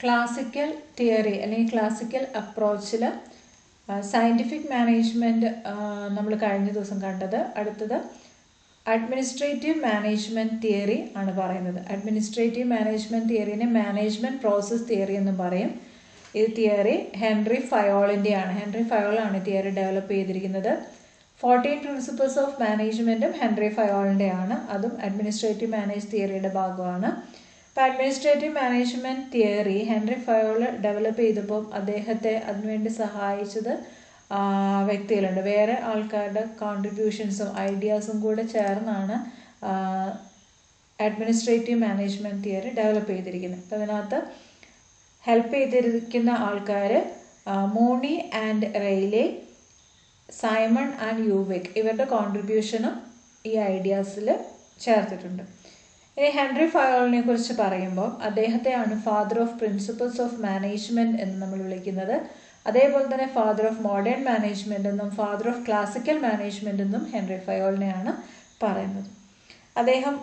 Classical theory അല്ലെങ്കിൽ classical അപ്രോച്ചിൽ scientific management നമ്മൾ കഴിഞ്ഞ ദിവസം കണ്ടത്. അടുത്തത് അഡ്മിനിസ്ട്രേറ്റീവ് മാനേജ്മെൻറ്റ് തിയറി ആണ് പറയുന്നത്. അഡ്മിനിസ്ട്രേറ്റീവ് മാനേജ്മെൻറ്റ് തിയറിനെ മാനേജ്മെൻറ്റ് പ്രോസസ് തിയറി എന്നും പറയും. ഈ തിയറി ഹെൻറി ഫയോളിൻ്റെയാണ്. ഹെൻറി ഫയോളാണ് തിയറി ഡെവലപ്പ് ചെയ്തിരിക്കുന്നത്. 14 പ്രിൻസിപ്പിൾസ് ഓഫ് മാനേജ്മെൻറ്റും ഹെൻറി ഫയോളിൻ്റെയാണ്. അതും അഡ്മിനിസ്ട്രേറ്റീവ് മാനേജ് തിയറിയുടെ ഭാഗമാണ്. അപ്പോൾ administrative management theory Henri Fayol develop ചെയ്തപ്പോൾ അദ്ദേഹത്തെ അതിനുവേണ്ടി സഹായിച്ചത് വ്യക്തികളുണ്ട്. വേറെ ആൾക്കാരുടെ കോൺട്രിബ്യൂഷൻസും ഐഡിയാസും കൂടെ ചേർന്നാണ് അഡ്മിനിസ്ട്രേറ്റീവ് മാനേജ്മെൻറ്റ് തിയറി ഡെവലപ്പ് ചെയ്തിരിക്കുന്നത്. അപ്പോൾ അതിനകത്ത് ഹെൽപ്പ് ചെയ്തിരിക്കുന്ന ആൾക്കാർ മോണി ആൻഡ് റെയ്ലെ, സൈമൺ ആൻഡ് യൂവിക്, ഇവരുടെ കോൺട്രിബ്യൂഷനും ഈ ഐഡിയാസിൽ ചേർത്തിട്ടുണ്ട്. ഇനി ഹെൻറി ഫയോളിനെ കുറിച്ച് പറയുമ്പോൾ അദ്ദേഹത്തെയാണ് father of principles of management എന്ന് നമ്മൾ വിളിക്കുന്നത്. അതേപോലെ തന്നെ ഫാദർ ഓഫ് മോഡേൺ മാനേജ്മെൻറ്റ് എന്നും ഫാദർ ഓഫ് ക്ലാസിക്കൽ മാനേജ്മെൻറ്റ് എന്നും ഹെൻറി ഫയോളിനെയാണ് പറയുന്നത്. അദ്ദേഹം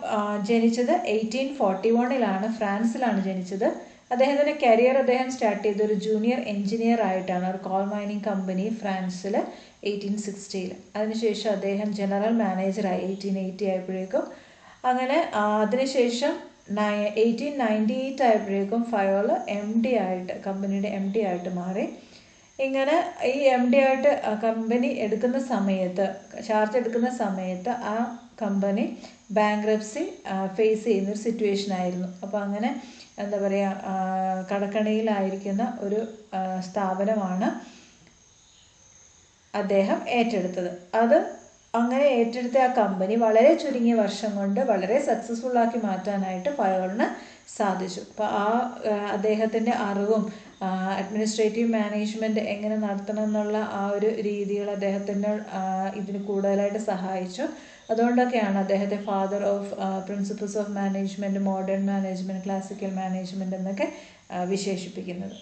ജനിച്ചത് 1841 ഫ്രാൻസിലാണ് ജനിച്ചത്. അദ്ദേഹത്തിൻ്റെ കരിയർ അദ്ദേഹം സ്റ്റാർട്ട് ചെയ്ത ഒരു ജൂനിയർ എഞ്ചിനീയർ ആയിട്ടാണ്, ഒരു കോൾ മൈനിങ് കമ്പനി ഫ്രാൻസിൽ 1860. അതിനുശേഷം അദ്ദേഹം ജനറൽ മാനേജറായി 1880 ആയപ്പോഴേക്കും. അങ്ങനെ അതിനുശേഷം 1898 ആയപ്പോഴേക്കും ഫയോൾ MD ആയിട്ട്, കമ്പനിയുടെ MD ആയിട്ട് മാറി. ഇങ്ങനെ ഈ MD ആയിട്ട് കമ്പനി എടുക്കുന്ന സമയത്ത്, ചാർജ് എടുക്കുന്ന സമയത്ത് ആ കമ്പനി ബാങ്ക്രപ്സി ഫേസ് ചെയ്യുന്നൊരു സിറ്റുവേഷൻ ആയിരുന്നു. അപ്പോൾ അങ്ങനെ എന്താ പറയുക, കടക്കണിയിലായിരിക്കുന്ന ഒരു സ്ഥാപനമാണ് അദ്ദേഹം ഏറ്റെടുത്തത്. അത് അങ്ങനെ ഏറ്റെടുത്ത ആ കമ്പനി വളരെ ചുരുങ്ങിയ വർഷം കൊണ്ട് വളരെ സക്സസ്ഫുള്ളാക്കി മാറ്റാനായിട്ട് ഫയോളിന് സാധിച്ചു. അപ്പോൾ അദ്ദേഹത്തിൻ്റെ അറിവും അഡ്മിനിസ്ട്രേറ്റീവ് മാനേജ്മെൻറ്റ് എങ്ങനെ നടത്തണം എന്നുള്ള ആ ഒരു രീതികൾ അദ്ദേഹത്തിൻ്റെ ഇതിന് കൂടുതലായിട്ട് സഹായിച്ചു. അതുകൊണ്ടൊക്കെയാണ് അദ്ദേഹത്തെ father of principles of management, modern management, classical management എന്നൊക്കെ വിശേഷിപ്പിക്കുന്നത്.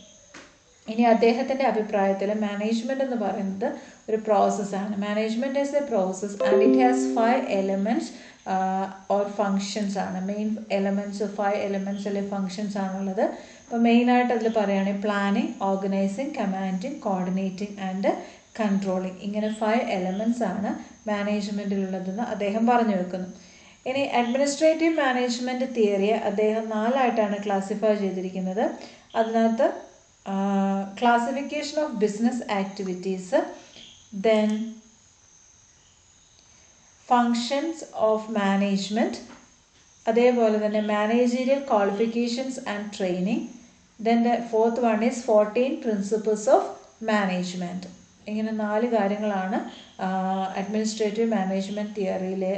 ഇനി അദ്ദേഹത്തിൻ്റെ അഭിപ്രായത്തിൽ മാനേജ്മെൻറ്റ് എന്ന് പറയുന്നത് ഒരു പ്രോസസ്സാണ്. Management is A process and it has 5 elements or functions ആണ്. മെയിൻ എലമെൻറ്റ്സ് 5 elements അല്ലെങ്കിൽ ഫങ്ഷൻസ് ആണുള്ളത്. അപ്പോൾ മെയിനായിട്ട് അതിൽ പറയുകയാണെങ്കിൽ planning, organising, commanding, coordinating and controlling, ഇങ്ങനെ 5 elements ആണ് മാനേജ്മെൻറ്റിലുള്ളതെന്ന് അദ്ദേഹം പറഞ്ഞു വെക്കുന്നു. ഇനി അഡ്മിനിസ്ട്രേറ്റീവ് മാനേജ്മെൻറ്റ് തിയറിയെ അദ്ദേഹം 4 ആയിട്ടാണ് ക്ലാസിഫൈ ചെയ്തിരിക്കുന്നത്. അതിനകത്ത് classification of business activities, then functions of management, അതേപോലെ തന്നെ managerial qualifications and training, then the fourth one is 14 principles of management. ഇങ്ങനെ 4 കാര്യങ്ങളാണ് അഡ്മിനിസ്ട്രേറ്റീവ് മാനേജ്മെൻറ്റ് തിയറിയിലെ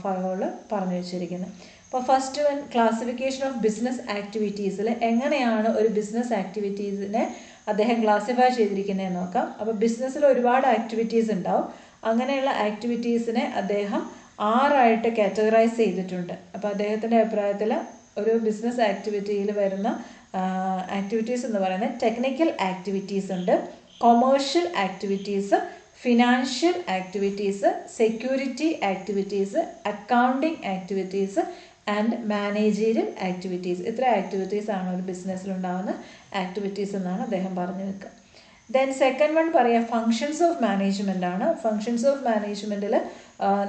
ഫയോൾ പറഞ്ഞു വെച്ചിരിക്കുന്നത്. അപ്പോൾ first one classification of business ആക്ടിവിറ്റീസിൽ എങ്ങനെയാണ് ഒരു ബിസിനസ് ആക്ടിവിറ്റീസിനെ അദ്ദേഹം ക്ലാസിഫൈ ചെയ്തിരിക്കുന്നതെന്ന് നോക്കാം. അപ്പോൾ ബിസിനസ്സിൽ ഒരുപാട് ആക്ടിവിറ്റീസ് ഉണ്ടാവും. അങ്ങനെയുള്ള ആക്ടിവിറ്റീസിനെ അദ്ദേഹം 6 ആയിട്ട് കാറ്റഗറൈസ് ചെയ്തിട്ടുണ്ട്. അപ്പോൾ അദ്ദേഹത്തിൻ്റെ അഭിപ്രായത്തിൽ ഒരു ബിസിനസ് ആക്ടിവിറ്റിയിൽ വരുന്ന ആക്ടിവിറ്റീസ് എന്ന് പറയുന്നത് ടെക്നിക്കൽ ആക്ടിവിറ്റീസ് ഉണ്ട്, commercial activities, financial activities, security activities, accounting activities and managerial activities. ഇത്ര ആക്ടിവിറ്റീസ് ആണ് ഒരു ബിസിനസ്സിലുണ്ടാകുന്ന ആക്ടിവിറ്റീസ് എന്നാണ് അദ്ദേഹം പറഞ്ഞു വെക്കുക. ദെൻ സെക്കൻഡ് വൺ പറയുക ഫങ്ഷൻസ് ഓഫ് മാനേജ്മെൻ്റ് ആണ്. ഫങ്ഷൻസ് ഓഫ് മാനേജ്മെൻറ്റിൽ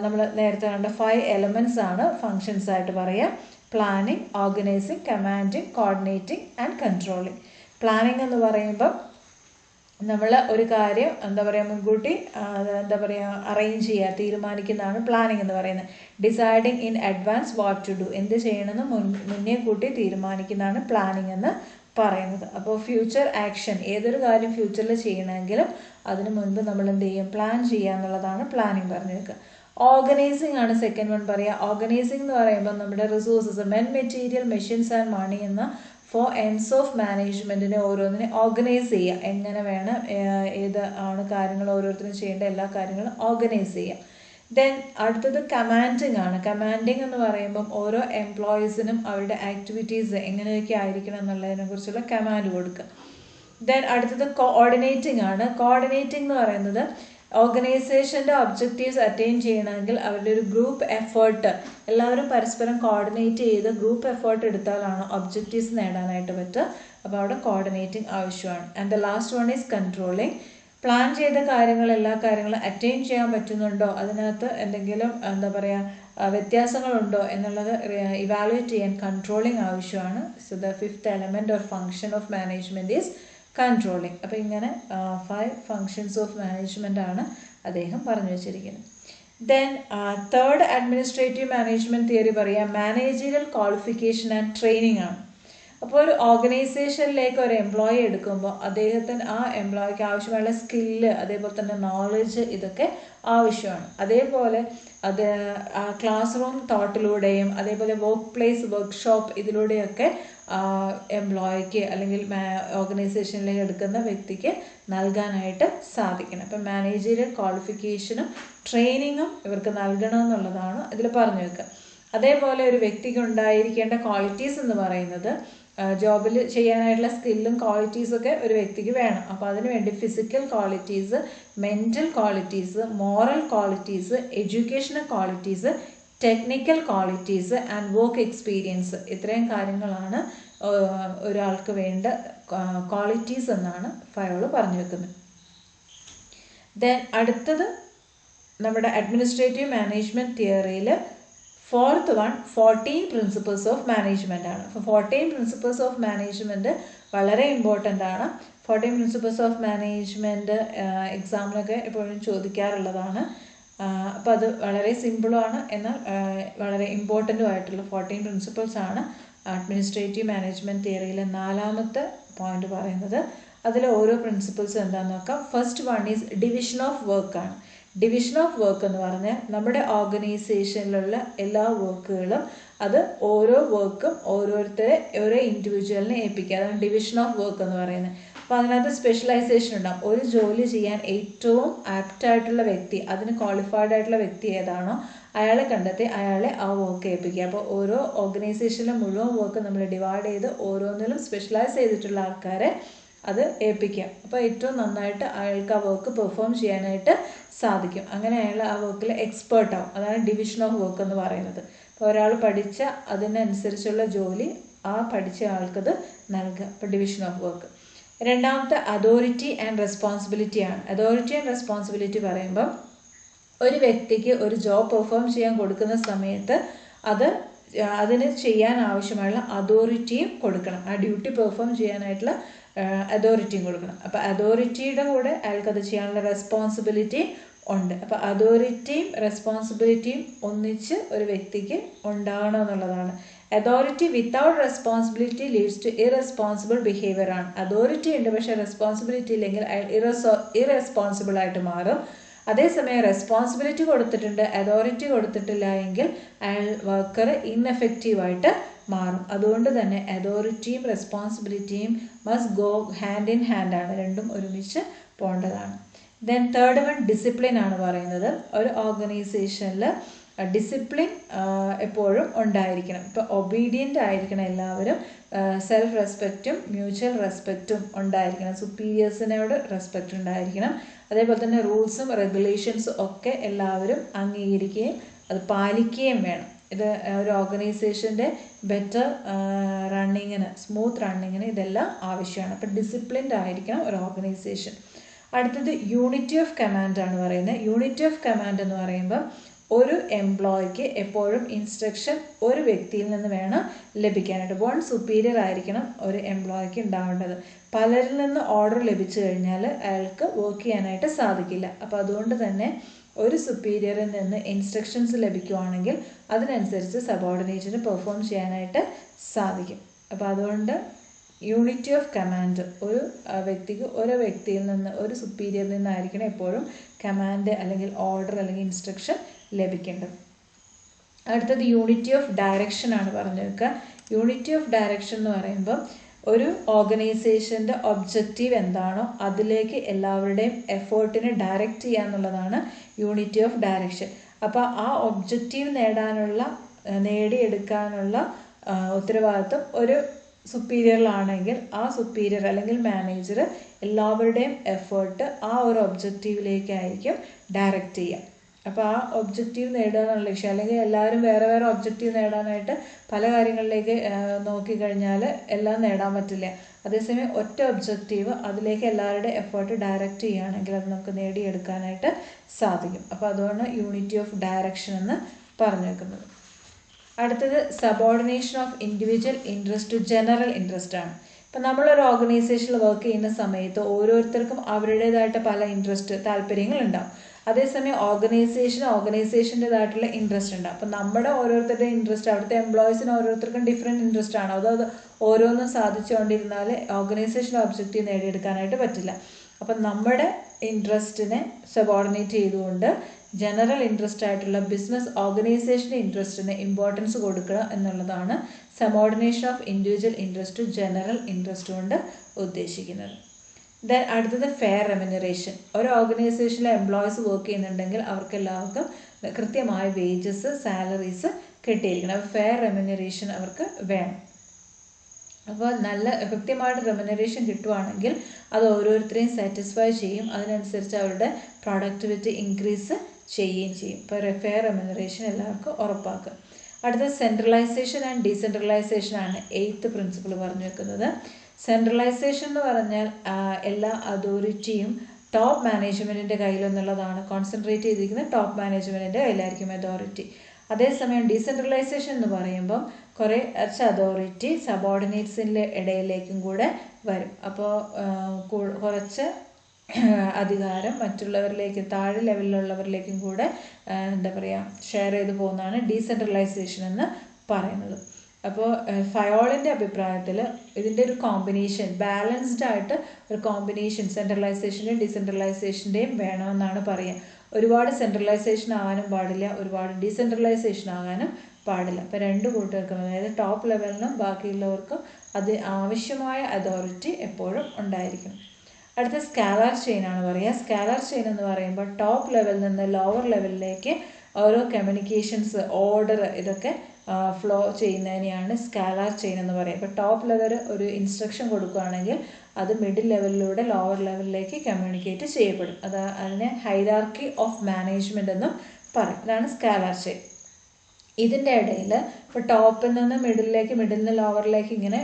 നമ്മൾ നേരത്തെ കണ്ട 5 elements ആണ് ഫങ്ഷൻസ് ആയിട്ട് പറയുക. Planning, organising, commanding, coordinating and controlling. Planning എന്ന് പറയുമ്പോൾ നമ്മൾ ഒരു കാര്യം എന്താ പറയുക മുൻകൂട്ടി എന്താ പറയുക അറേഞ്ച് ചെയ്യുക, തീരുമാനിക്കുന്നതാണ് പ്ലാനിങ് എന്ന് പറയുന്നത്. Deciding in advance what to do, എന്ത് ചെയ്യണമെന്ന് മുന്നേ കൂട്ടി തീരുമാനിക്കുന്നതാണ് പ്ലാനിങ് എന്ന് പറയുന്നത്. അപ്പോൾ ഫ്യൂച്ചർ ആക്ഷൻ, ഏതൊരു കാര്യം ഫ്യൂച്ചറിൽ ചെയ്യണമെങ്കിലും അതിന് മുൻപ് നമ്മൾ എന്ത് ചെയ്യും, പ്ലാൻ ചെയ്യുക എന്നുള്ളതാണ് പ്ലാനിങ് പറഞ്ഞു വെക്കുക. ഓർഗനൈസിങ് ആണ് സെക്കൻഡ് വൺ പറയുക. ഓർഗനൈസിങ് എന്ന് പറയുമ്പോൾ നമ്മുടെ resources, men, material, machines and money എന്ന 4 ends ഓഫ് മാനേജ്മെൻറ്റിനെ ഓരോന്നിനെ ഓർഗനൈസ് ചെയ്യുക. എങ്ങനെ വേണം, ഏത് ആണ് കാര്യങ്ങൾ ഓരോരുത്തരും ചെയ്യേണ്ട എല്ലാ കാര്യങ്ങളും ഓർഗനൈസ് ചെയ്യുക. ദെൻ അടുത്തത് കമാൻഡിങ് ആണ്. കമാൻഡിങ് എന്ന് പറയുമ്പം ഓരോ എംപ്ലോയീസിനും അവരുടെ ആക്ടിവിറ്റീസ് എങ്ങനെയൊക്കെ ആയിരിക്കണം എന്നുള്ളതിനെ കുറിച്ചുള്ള കമാൻഡ് കൊടുക്കുക. ദെൻ അടുത്തത് കോർഡിനേറ്റിംഗ് ആണ്. കോർഡിനേറ്റിംഗ് എന്ന് പറയുന്നത് ഓർഗനൈസേഷൻ്റെ ഒബ്ജക്റ്റീവ്സ് അറ്റൈൻ ചെയ്യണമെങ്കിൽ അവരുടെ ഒരു ഗ്രൂപ്പ് എഫേർട്ട്, എല്ലാവരും പരസ്പരം കോർഡിനേറ്റ് ചെയ്ത് ഗ്രൂപ്പ് എഫേർട്ട് എടുത്താലാണ് ഒബ്ജക്റ്റീവ്സ് നേടാനായിട്ട് പറ്റുക. അപ്പോൾ അവിടെ കോർഡിനേറ്റിംഗ് ആവശ്യമാണ്. And the last one is controlling. Plan ചെയ്ത കാര്യങ്ങൾ, എല്ലാ കാര്യങ്ങളും അറ്റൈൻ ചെയ്യാൻ പറ്റുന്നുണ്ടോ, അതിനകത്ത് എന്തെങ്കിലും എന്താ പറയുക വ്യത്യാസങ്ങളുണ്ടോ എന്നുള്ളത് ഇവാലുവേറ്റ് ചെയ്യാൻ കൺട്രോളിങ് ആവശ്യമാണ്. So the fifth element or function of management is controlling. അപ്പോൾ ഇങ്ങനെ 5 ഫങ്ഷൻസ് ഓഫ് മാനേജ്മെൻ്റ് ആണ് അദ്ദേഹം പറഞ്ഞു വെച്ചിരിക്കുന്നത്. Then third administrative management theory പറയാം മാനേജീരിയൽ ക്വാളിഫിക്കേഷൻ ആൻഡ് ട്രെയിനിങ് ആണ്. അപ്പോൾ ഒരു ഓർഗനൈസേഷനിലേക്ക് ഒരു എംപ്ലോയി എടുക്കുമ്പോൾ അദ്ദേഹത്തിന് ആ എംപ്ലോയിക്ക് ആവശ്യമുള്ള സ്കില്ല്, അതേപോലെ തന്നെ നോളജ്, ഇതൊക്കെ ആവശ്യമാണ്. അതേപോലെ അത് ക്ലാസ് റൂം തോട്ടിലൂടെയും അതേപോലെ വർക്ക് പ്ലേസ്, വർക്ക്ഷോപ്പ്, ഇതിലൂടെയൊക്കെ എംപ്ലോയിക്ക് അല്ലെങ്കിൽ ഓർഗനൈസേഷനിലേക്ക് എടുക്കുന്ന വ്യക്തിക്ക് നൽകാനായിട്ട് സാധിക്കണം. അപ്പം മാനേജീരിയൽ ക്വാളിഫിക്കേഷനും ട്രെയിനിങ്ങും ഇവർക്ക് നൽകണമെന്നുള്ളതാണ് ഇതിൽ പറഞ്ഞു വെക്കുക. അതേപോലെ ഒരു വ്യക്തിക്ക് ഉണ്ടായിരിക്കേണ്ട ക്വാളിറ്റീസ് എന്ന് പറയുന്നത് ജോബിൽ ചെയ്യാനായിട്ടുള്ള സ്കില്ലും ക്വാളിറ്റീസൊക്കെ ഒരു വ്യക്തിക്ക് വേണം. അപ്പോൾ അതിനുവേണ്ടി physical qualities, mental qualities, moral qualities, educational qualities, technical qualities and work experience, ഇത്രയും കാര്യങ്ങളാണ് ഒരാൾക്ക് വേണ്ട ക്വാളിറ്റീസ് എന്നാണ് ഫയോള് പറഞ്ഞു വെക്കുന്നത്. ദെൻ അടുത്തത് നമ്മുടെ അഡ്മിനിസ്ട്രേറ്റീവ് മാനേജ്മെൻറ്റ് തിയറിയിൽ fourth one 14 principles of management ആണ്. അപ്പോൾ 14 പ്രിൻസിപ്പിൾസ് ഓഫ് മാനേജ്മെൻറ്റ് വളരെ ഇമ്പോർട്ടൻ്റ് ആണ്. 14 പ്രിൻസിപ്പിൾസ് ഓഫ് മാനേജ്മെൻറ്റ് എക്സാമിനൊക്കെ എപ്പോഴും ചോദിക്കാറുള്ളതാണ്. അപ്പോൾ അത് വളരെ സിമ്പിളുമാണ്, എന്നാൽ വളരെ ഇമ്പോർട്ടൻറ്റും ആയിട്ടുള്ള 14 പ്രിൻസിപ്പിൾസ് ആണ് അഡ്മിനിസ്ട്രേറ്റീവ് മാനേജ്മെൻറ്റ് തിയറിയിലെ 4ാമത്തെ പോയിന്റ് പറയുന്നത്. അതിൽ ഓരോ പ്രിൻസിപ്പിൾസ് എന്താണെന്ന് നോക്കാം. First one is division of work ആണ്. ഡിവിഷൻ ഓഫ് വർക്ക് എന്ന് പറഞ്ഞാൽ നമ്മുടെ ഓർഗനൈസേഷനിലുള്ള എല്ലാ വർക്കുകളും അത് ഓരോ വർക്കും ഓരോ ഇൻഡിവിജ്വലിനെ ഏൽപ്പിക്കുക. അതാണ് ഡിവിഷൻ ഓഫ് വർക്ക് എന്ന് പറയുന്നത്. അപ്പോൾ അതിനകത്ത് സ്പെഷ്യലൈസേഷൻ ഉണ്ടാകും. ഒരു ജോലി ചെയ്യാൻ ഏറ്റവും ആപ്റ്റായിട്ടുള്ള വ്യക്തി, അതിന് ക്വാളിഫൈഡ് ആയിട്ടുള്ള വ്യക്തി ഏതാണോ അയാളെ കണ്ടെത്തി അയാളെ ആ വർക്ക് ഏൽപ്പിക്കുക. അപ്പോൾ ഓരോ ഓർഗനൈസേഷനിലെ മുഴുവൻ വർക്ക് നമ്മൾ ഡിവൈഡ് ചെയ്ത് ഓരോന്നിലും സ്പെഷ്യലൈസ് ചെയ്തിട്ടുള്ള ആൾക്കാരെ അത് ഏൽപ്പിക്കുക. അപ്പോൾ ഏറ്റവും നന്നായിട്ട് അയാൾക്ക് ആ വർക്ക് പെർഫോം ചെയ്യാനായിട്ട് സാധിക്കും. അങ്ങനെ അയാൾ ആ വർക്കിൽ എക്സ്പേർട്ട് ആവും. അതാണ് ഡിവിഷൻ ഓഫ് വർക്ക് എന്ന് പറയുന്നത്. അപ്പോൾ ഒരാൾ പഠിച്ച അതിനനുസരിച്ചുള്ള ജോലി ആ പഠിച്ച ആൾക്കത് നൽകുക. അപ്പോൾ ഡിവിഷൻ ഓഫ് വർക്ക്. രണ്ടാമത്തെ അതോറിറ്റി ആൻഡ് റെസ്പോൺസിബിലിറ്റി ആണ്. അതോറിറ്റി ആൻഡ് റെസ്പോൺസിബിലിറ്റി പറയുമ്പം ഒരു വ്യക്തിക്ക് ഒരു ജോബ് പെർഫോം ചെയ്യാൻ കൊടുക്കുന്ന സമയത്ത് അതിന് ചെയ്യാൻ ആവശ്യമുള്ള അതോറിറ്റിയും കൊടുക്കണം. ആ ഡ്യൂട്ടി പെർഫോം ചെയ്യാനായിട്ടുള്ള അതോറിറ്റിയും കൊടുക്കണം. അപ്പോൾ അതോറിറ്റിയുടെ കൂടെ അയാൾക്കത് ചെയ്യാനുള്ള റെസ്പോൺസിബിലിറ്റി ഉണ്ട്. അപ്പോൾ അതോറിറ്റിയും റെസ്പോൺസിബിലിറ്റിയും ഒന്നിച്ച് ഒരു വ്യക്തിക്ക് ഉണ്ടാകണമെന്നുള്ളതാണ്. Authority without responsibility leads to irresponsible behaviour ആണ്. അതോറിറ്റി ഉണ്ട് പക്ഷേ റെസ്പോൺസിബിലിറ്റി ഇല്ലെങ്കിൽ അയാൾ ഇറസ്പോൺസിബിൾ ആയിട്ട് മാറും. അതേസമയം റെസ്പോൺസിബിലിറ്റി കൊടുത്തിട്ടുണ്ട്, അതോറിറ്റി കൊടുത്തിട്ടില്ല എങ്കിൽ അയാൾ വർക്കർ ഇൻഎഫക്റ്റീവായിട്ട് മാറും. അതുകൊണ്ട് തന്നെ അതോറിറ്റിയും റെസ്പോൺസിബിലിറ്റിയും must go hand in hand ആണ്, രണ്ടും ഒരുമിച്ച് പോകേണ്ടതാണ്. ദെൻ തേർഡ് വൺ ഡിസിപ്ലിൻ ആണ് പറയുന്നത്. ഒരു ഓർഗനൈസേഷനിൽ ഡിസിപ്ലിൻ എപ്പോഴും ഉണ്ടായിരിക്കണം. ഇപ്പോൾ ഒബീഡിയൻ്റ് ആയിരിക്കണം എല്ലാവരും, സെൽഫ് റെസ്പെക്റ്റും മ്യൂച്വൽ റെസ്പെക്റ്റും ഉണ്ടായിരിക്കണം, സുപ്പീരിയേഴ്സിനോട് റെസ്പെക്റ്റ് ഉണ്ടായിരിക്കണം. അതേപോലെ തന്നെ റൂൾസും റെഗുലേഷൻസും ഒക്കെ എല്ലാവരും അംഗീകരിക്കുകയും അത് പാലിക്കുകയും വേണം. ഇത് ഒരു ഓർഗനൈസേഷൻ്റെ ബെറ്റർ റണ്ണിങ്ങിന്, സ്മൂത്ത് റണ്ണിങ്ങിന് ഇതെല്ലാം ആവശ്യമാണ്. അപ്പോൾ ഡിസിപ്ലിൻഡ് ആയിരിക്കണം ഒരു ഓർഗനൈസേഷൻ. അടുത്തത് യൂണിറ്റി ഓഫ് കമാൻഡ് ആണ് പറയുന്നത്. യൂണിറ്റി ഓഫ് കമാൻഡ് എന്ന് പറയുമ്പോൾ ഒരു എംപ്ലോയിക്ക് എപ്പോഴും ഇൻസ്ട്രക്ഷൻ ഒരു വ്യക്തിയിൽ നിന്ന് വേണം ലഭിക്കാനായിട്ട്. വൺ സുപ്പീരിയർ ആയിരിക്കണം ഒരു എംപ്ലോയിക്ക് ഉണ്ടാവേണ്ടത്. പലരിൽ നിന്ന് ഓർഡർ ലഭിച്ചു കഴിഞ്ഞാൽ അയാൾക്ക് വർക്ക് ചെയ്യാനായിട്ട് സാധിക്കില്ല. അപ്പോൾ അതുകൊണ്ട് തന്നെ ഒരു സുപ്പീരിയറിൽ നിന്ന് ഇൻസ്ട്രക്ഷൻസ് ലഭിക്കുവാണെങ്കിൽ അതിനനുസരിച്ച് സബോർഡിനേറ്റിന് പെർഫോം ചെയ്യാനായിട്ട് സാധിക്കും. അപ്പോൾ അതുകൊണ്ട് യൂണിറ്റി ഓഫ് കമാൻഡ് ഒരു വ്യക്തിക്ക് ഒരു വ്യക്തിയിൽ നിന്ന്, ഒരു സുപ്പീരിയറിൽ നിന്നായിരിക്കണം എപ്പോഴും കമാൻഡ് അല്ലെങ്കിൽ ഓർഡർ അല്ലെങ്കിൽ ഇൻസ്ട്രക്ഷൻ ലഭിക്കേണ്ടത്. അടുത്തത് യൂണിറ്റി ഓഫ് ഡയറക്ഷൻ ആണ് പറഞ്ഞു വെക്കുക. യൂണിറ്റി ഓഫ് ഡയറക്ഷൻ എന്ന് പറയുമ്പോൾ ഒരു ഓർഗനൈസേഷൻ്റെ ഒബ്ജക്റ്റീവ് എന്താണോ അതിലേക്ക് എല്ലാവരുടെയും എഫേർട്ടിനെ ഡയറക്റ്റ് ചെയ്യുക എന്നുള്ളതാണ് യൂണിറ്റി ഓഫ് ഡയറക്ഷൻ. അപ്പോൾ ആ ഒബ്ജക്റ്റീവ് നേടിയെടുക്കാനുള്ള ഉത്തരവാദിത്വം ഒരു സുപ്പീരിയറിലാണെങ്കിൽ ആ സുപ്പീരിയർ അല്ലെങ്കിൽ മാനേജർ എല്ലാവരുടെയും എഫേർട്ട് ആ ഒരു ഒബ്ജക്റ്റീവിലേക്കായിരിക്കും ഡയറക്റ്റ് ചെയ്യുക. അപ്പോൾ ആ ഒബ്ജക്റ്റീവ് നേടുക എന്നുള്ള ലക്ഷ്യം, അല്ലെങ്കിൽ എല്ലാവരും വേറെ വേറെ ഒബ്ജക്റ്റീവ് നേടാനായിട്ട് പല കാര്യങ്ങളിലേക്ക് നോക്കിക്കഴിഞ്ഞാൽ എല്ലാം നേടാൻ പറ്റില്ല. അതേസമയം ഒറ്റ ഒബ്ജക്റ്റീവ് അതിലേക്ക് എല്ലാവരുടെ എഫേർട്ട് ഡയറക്റ്റ് ചെയ്യുകയാണെങ്കിൽ അത് നമുക്ക് നേടിയെടുക്കാനായിട്ട് സാധിക്കും. അപ്പോൾ അതുകൊണ്ട് യൂണിറ്റി ഓഫ് ഡയറക്ഷൻ എന്ന് പറഞ്ഞു വെക്കുന്നത്. അടുത്തത് subordination of individual interest to general interest ആണ്. ഇപ്പം നമ്മളൊരു ഓർഗനൈസേഷനിൽ വർക്ക് ചെയ്യുന്ന സമയത്ത് ഓരോരുത്തർക്കും അവരുടേതായിട്ട് പല താല്പര്യങ്ങളുണ്ടാവും. അതേസമയം ഓർഗനൈസേഷൻ്റെതായിട്ടുള്ള ഇൻട്രസ്റ്റ് ഉണ്ടാവും. അപ്പം നമ്മുടെ ഓരോരുത്തരുടെ ഇൻട്രസ്റ്റ്, അവിടുത്തെ എംപ്ലോയീസിന് ഓരോരുത്തർക്കും ഡിഫറെൻറ്റ് ഇൻട്രസ്റ്റ് ആണ്. അത് ഓരോന്നും സാധിച്ചുകൊണ്ടിരുന്നാൽ ഓർഗനൈസേഷൻ ഒബ്ജക്റ്റീവ് നേടിയെടുക്കാനായിട്ട് പറ്റില്ല. അപ്പം നമ്മുടെ ഇൻട്രസ്റ്റിനെ സബോർഡിനേറ്റ് ചെയ്തുകൊണ്ട് ജനറൽ ഇൻട്രസ്റ്റ് ആയിട്ടുള്ള ബിസിനസ് ഓർഗനൈസേഷൻ്റെ ഇൻട്രസ്റ്റിന് ഇമ്പോർട്ടൻസ് കൊടുക്കുക എന്നുള്ളതാണ് subordination of individual interest to general interest കൊണ്ട് ഉദ്ദേശിക്കുന്നത്. ദെൻ അടുത്തത് ഫെയർ റെമ്യൂണറേഷൻ. ഒരു ഓർഗനൈസേഷനിലെ എംപ്ലോയീസ് വർക്ക് ചെയ്യുന്നുണ്ടെങ്കിൽ അവർക്ക് എല്ലാവർക്കും കൃത്യമായ വേജസ്, സാലറീസ് കിട്ടിയിരിക്കണം. ഫെയർ റെമ്യൂണറേഷൻ അവർക്ക് വേണം. അപ്പോൾ നല്ല കൃത്യമായിട്ട് റെമ്യൂണറേഷൻ കിട്ടുവാണെങ്കിൽ അത് ഓരോരുത്തരെയും സാറ്റിസ്ഫൈ ചെയ്യും. അതിനനുസരിച്ച് അവരുടെ പ്രൊഡക്ടിവിറ്റി ഇൻക്രീസ് ചെയ്യുകയും ചെയ്യും. ഇപ്പോൾ ഫെയർ റെമ്യൂണറേഷൻ എല്ലാവർക്കും ഉറപ്പാക്കുക. അടുത്തത് സെൻട്രലൈസേഷൻ ആൻഡ് ഡീസെൻട്രലൈസേഷൻ ആണ് 8th പ്രിൻസിപ്പിൾ പറഞ്ഞു വെക്കുന്നത്. സെൻട്രലൈസേഷൻ എന്ന് പറഞ്ഞാൽ എല്ലാ അതോറിറ്റിയും ടോപ്പ് മാനേജ്മെൻറ്റിൻ്റെ കയ്യിലെന്നുള്ളതാണ്. കോൺസെൻട്രേറ്റ് ചെയ്തിരിക്കുന്ന ടോപ്പ് മാനേജ്മെൻറ്റിൻ്റെ കയ്യിലായിരിക്കും അതോറിറ്റി. അതേസമയം ഡീസെൻട്രലൈസേഷൻ എന്ന് പറയുമ്പം കുറച്ച് അതോറിറ്റി സബോർഡിനേറ്റ്സിൻ്റെ ഇടയിലേക്കും കൂടെ വരും. അപ്പോൾ കുറച്ച് അധികാരം മറ്റുള്ളവരിലേക്ക്, താഴെ ലെവലിലുള്ളവരിലേക്കും കൂടെ എന്താ പറയുക ഷെയർ ചെയ്ത് പോകുന്നതാണ് ഡീസെൻട്രലൈസേഷൻ എന്ന് പറയുന്നത്. അപ്പോൾ ഫയോളിൻ്റെ അഭിപ്രായത്തിൽ ഇതിൻ്റെ ഒരു കോമ്പിനേഷൻ, ബാലൻസ്ഡ് ആയിട്ട് ഒരു കോമ്പിനേഷൻ സെൻട്രലൈസേഷൻ്റെയും ഡീസെൻട്രലൈസേഷൻ്റെയും വേണമെന്നാണ് പറയുക. ഒരുപാട് സെൻട്രലൈസേഷൻ ആകാനും പാടില്ല, ഒരുപാട് ഡീസെൻട്രലൈസേഷൻ ആകാനും പാടില്ല. അപ്പോൾ രണ്ട് കൂട്ടർക്കും, അതായത് ടോപ്പ് ലെവലിനും ബാക്കിയുള്ളവർക്കും അത് ആവശ്യമായ അതോറിറ്റി എപ്പോഴും ഉണ്ടായിരിക്കണം. അടുത്ത സ്കാലർ ചെയിൻ ആണ് പറയുക. സ്കാലർ ചെയിൻ എന്ന് പറയുമ്പോൾ ടോപ്പ് ലെവലിൽ നിന്ന് ലോവർ ലെവലിലേക്ക് ഓരോ കമ്മ്യൂണിക്കേഷൻസ്, ഓർഡർ ഇതൊക്കെ ഫ്ലോ ചെയ്യുന്നതിനെയാണ് സ്കാലർ ചെയിൻ എന്ന് പറയുക. ഇപ്പോൾ ടോപ്പ് ലെവൽ ഒരു ഇൻസ്ട്രക്ഷൻ കൊടുക്കുകയാണെങ്കിൽ അത് മിഡിൽ ലെവലിലൂടെ ലോവർ ലെവലിലേക്ക് കമ്മ്യൂണിക്കേറ്റ് ചെയ്യപ്പെടും. അതിനെ ഹൈറാർക്കി ഓഫ് മാനേജ്മെൻറ്റ് എന്നും പറയും. ഇതാണ് സ്കാലർ ചെയിൻ. ഇതിൻ്റെ ഇടയിൽ ഇപ്പോൾ ടോപ്പിൽ നിന്ന് മിഡിലിലേക്ക്, മിഡിൽ നിന്ന് ലോവറിലേക്ക് ഇങ്ങനെ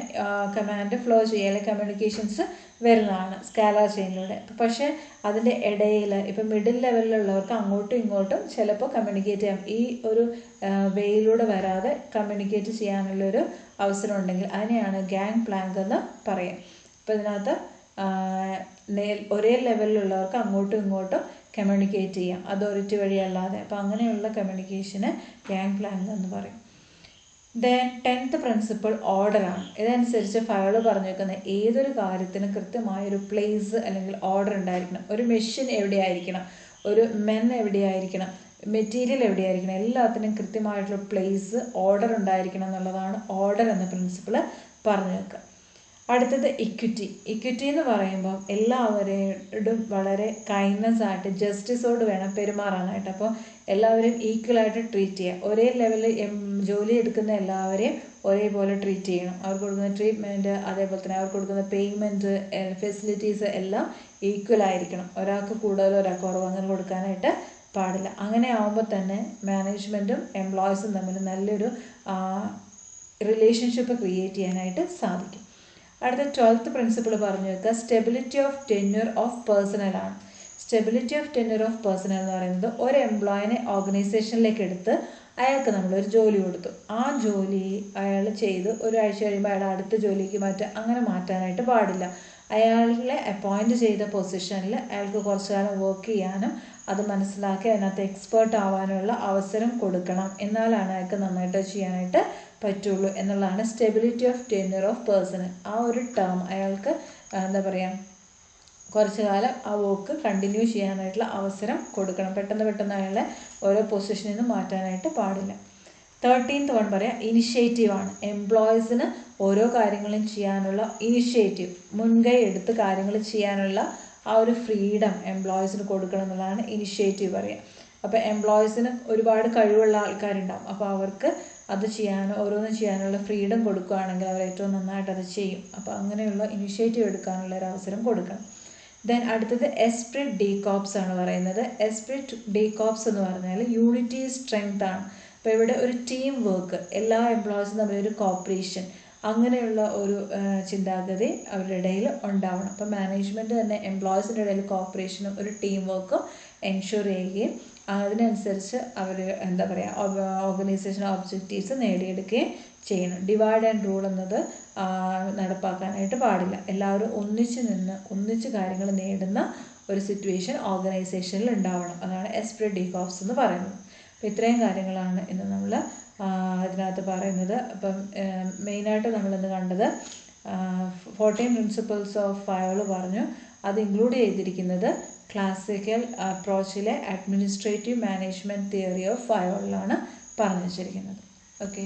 കമാൻഡ് ഫ്ലോ ചെയ്യുക, അല്ലെങ്കിൽ കമ്മ്യൂണിക്കേഷൻസ് വരുന്നതാണ് സ്കാലർ ചെയിനിലൂടെ. പക്ഷേ അതിൻ്റെ ഇടയിൽ ഇപ്പം മിഡിൽ ലെവലിലുള്ളവർക്ക് അങ്ങോട്ടും ഇങ്ങോട്ടും ചിലപ്പോൾ കമ്മ്യൂണിക്കേറ്റ് ചെയ്യാം. ഈ ഒരു വേയിലൂടെ വരാതെ കമ്മ്യൂണിക്കേറ്റ് ചെയ്യാനുള്ളൊരു അവസരം ഉണ്ടെങ്കിൽ അതിനെയാണ് ഗാങ് പ്ലാങ്ക് എന്ന് പറയാം. അപ്പോൾ ഇതിനകത്ത് ഒരേ ലെവലിലുള്ളവർക്ക് അങ്ങോട്ടും ഇങ്ങോട്ടും കമ്മ്യൂണിക്കേറ്റ് ചെയ്യാം, അതോറിറ്റി വഴിയല്ലാതെ. അപ്പോൾ അങ്ങനെയുള്ള കമ്മ്യൂണിക്കേഷന് ഗാങ് പ്ലാങ്ക് എന്ന് പറയും. ദെൻ 10th പ്രിൻസിപ്പിൾ ഓർഡറാണ്. ഇതനുസരിച്ച് ഫയോള് പറഞ്ഞു വെക്കുന്നത് ഏതൊരു കാര്യത്തിനും കൃത്യമായൊരു പ്ലേസ് അല്ലെങ്കിൽ ഓർഡർ ഉണ്ടായിരിക്കണം. ഒരു മെഷീൻ എവിടെയായിരിക്കണം, ഒരു മെൻ എവിടെയായിരിക്കണം, മെറ്റീരിയൽ എവിടെയായിരിക്കണം, എല്ലാത്തിനും കൃത്യമായിട്ടുള്ള പ്ലേസ്, ഓർഡർ ഉണ്ടായിരിക്കണം എന്നുള്ളതാണ് ഓർഡർ എന്ന പ്രിൻസിപ്പിൾ പറഞ്ഞു വെക്കുക. അടുത്തത് ഇക്വിറ്റി. ഇക്വിറ്റി എന്ന് പറയുമ്പോൾ എല്ലാവരോടും വളരെ കൈൻഡ്നെസ് ആയിട്ട്, ജസ്റ്റിസോട് വേണം പെരുമാറാനായിട്ട്. അപ്പോൾ എല്ലാവരെയും ഈക്വലായിട്ട് ട്രീറ്റ് ചെയ്യുക. ഒരേ ലെവലിൽ ജോലി എടുക്കുന്ന എല്ലാവരെയും ഒരേപോലെ ട്രീറ്റ് ചെയ്യണം. അവർക്ക് കൊടുക്കുന്ന ട്രീറ്റ്മെൻറ്റ്, അതേപോലെ തന്നെ അവർക്ക് കൊടുക്കുന്ന പേയ്മെൻറ്റ്, ഫെസിലിറ്റീസ് എല്ലാം ഈക്വൽ ആയിരിക്കണം. ഒരാൾക്ക് കൂടുതൽ ഒരാൾക്ക് കുറവ് അങ്ങനെ കൊടുക്കാനായിട്ട് പാടില്ല. അങ്ങനെ ആകുമ്പോൾ തന്നെ മാനേജ്മെൻറ്റും എംപ്ലോയീസും തമ്മിൽ നല്ലൊരു റിലേഷൻഷിപ്പ് ക്രിയേറ്റ് ചെയ്യാനായിട്ട് സാധിക്കും. അടുത്ത 12th പ്രിൻസിപ്പിൾ പറഞ്ഞു വെക്കുക സ്റ്റെബിലിറ്റി ഓഫ് ടെന്യൂർ ഓഫ് പേഴ്സണലാണ്. Stability of tenure of personnel എന്ന് പറയുന്നത് ഒരു എംപ്ലോയിനെ ഓർഗനൈസേഷനിലേക്ക് എടുത്ത് അയാൾക്ക് നമ്മളൊരു ജോലി കൊടുത്തു. ആ ജോലി അയാൾ ചെയ്ത് ഒരാഴ്ച കഴിയുമ്പോൾ അയാൾ അടുത്ത ജോലിക്ക് അങ്ങനെ മാറ്റാനായിട്ട് പാടില്ല. അയാളെ അപ്പോയിൻറ്റ് ചെയ്ത പൊസിഷനിൽ അയാൾക്ക് കുറച്ചു കാലം വർക്ക് ചെയ്യാനും അത് മനസ്സിലാക്കി അതിനകത്ത് എക്സ്പേർട്ട് ആവാനുള്ള അവസരം കൊടുക്കണം. എന്നാലാണ് അയാൾക്ക് നന്നായിട്ട് ചെയ്യാനായിട്ട് പറ്റുള്ളൂ എന്നുള്ളതാണ് stability of tenure of personal. ആ ഒരു ടേം അയാൾക്ക് എന്താ പറയുക, കുറച്ച് കാലം ആ വർക്ക് കണ്ടിന്യൂ ചെയ്യാനായിട്ടുള്ള അവസരം കൊടുക്കണം. പെട്ടെന്ന് അയാളെ ഓരോ പൊസിഷനിൽ നിന്ന് മാറ്റാനായിട്ട് പാടില്ല. 13th വൺ പറയാം ഇനിഷ്യേറ്റീവാണ്. എംപ്ലോയീസിന് ഓരോ കാര്യങ്ങളും ചെയ്യാനുള്ള ഇനിഷ്യേറ്റീവ്, മുൻകൈ എടുത്ത് കാര്യങ്ങൾ ചെയ്യാനുള്ള ആ ഒരു ഫ്രീഡം എംപ്ലോയീസിന് കൊടുക്കണം എന്നുള്ളതാണ് ഇനിഷ്യേറ്റീവ് പറയുക. അപ്പോൾ എംപ്ലോയീസിന് ഒരുപാട് കഴിവുള്ള ആൾക്കാരുണ്ടാവും. അപ്പോൾ അവർക്ക് അത് ചെയ്യാനോ ഓരോന്നും ചെയ്യാനുള്ള ഫ്രീഡം കൊടുക്കുകയാണെങ്കിൽ അവർ ഏറ്റവും നന്നായിട്ട് അത് ചെയ്യും. അപ്പോൾ അങ്ങനെയുള്ള ഇനിഷ്യേറ്റീവ് എടുക്കാനുള്ള ഒരു അവസരം കൊടുക്കണം. ദെൻ അടുത്തത് എസ്പ്രിറ്റ് ഡി കോപ്സ് ആണ് പറയുന്നത്. എസ്പ്രിറ്റ് ഡി കോപ്സ് എന്ന് പറഞ്ഞാൽ യൂണിറ്റി സ്ട്രെങ്ത് ആണ്. അപ്പോൾ ഇവിടെ ഒരു ടീം വർക്ക്, എല്ലാ എംപ്ലോയീസും തമ്മിലൊരു കോപ്പറേഷൻ, അങ്ങനെയുള്ള ഒരു ചിന്താഗതി അവരുടെ ഇടയിൽ ഉണ്ടാവണം. അപ്പോൾ മാനേജ്മെൻറ്റ് തന്നെ എംപ്ലോയീസിൻ്റെ ഇടയിൽ കോപ്പറേഷനും ഒരു ടീം വർക്കും എൻഷുർ ചെയ്യുകയും അതിനനുസരിച്ച് അവർ എന്താ പറയുക ഓർഗനൈസേഷൻ ഒബ്ജക്റ്റീവ്സ് നേടിയെടുക്കുകയും ചെയ്യണം. ഡിവൈഡ് ആൻഡ് റൂൾ എന്നത് നടപ്പാക്കാനായിട്ട് പാടില്ല. എല്ലാവരും ഒന്നിച്ച് കാര്യങ്ങൾ നേടുന്ന ഒരു സിറ്റുവേഷൻ ഓർഗനൈസേഷനിൽ ഉണ്ടാവണം. അതാണ് എസ്പ്രിറ്റ് ഡി കോപ്സ് എന്ന് പറയുന്നത്. അപ്പോൾ ഇത്രയും കാര്യങ്ങളാണ് ഇന്ന് നമ്മൾ ഇതിനകത്ത് പറയുന്നത്. അപ്പം മെയിനായിട്ട് നമ്മളിന്ന് കണ്ടത് 14 പ്രിൻസിപ്പിൾസ് ഓഫ് ഫയോൾ പറഞ്ഞു. അത് ഇൻക്ലൂഡ് ചെയ്തിരിക്കുന്നത് ക്ലാസിക്കൽ അപ്രോച്ചിലെ അഡ്മിനിസ്ട്രേറ്റീവ് മാനേജ്മെൻറ്റ് തിയറി ഓഫ് ഫയോളിലാണ് പറഞ്ഞു വച്ചിരിക്കുന്നത്. ഓക്കെ.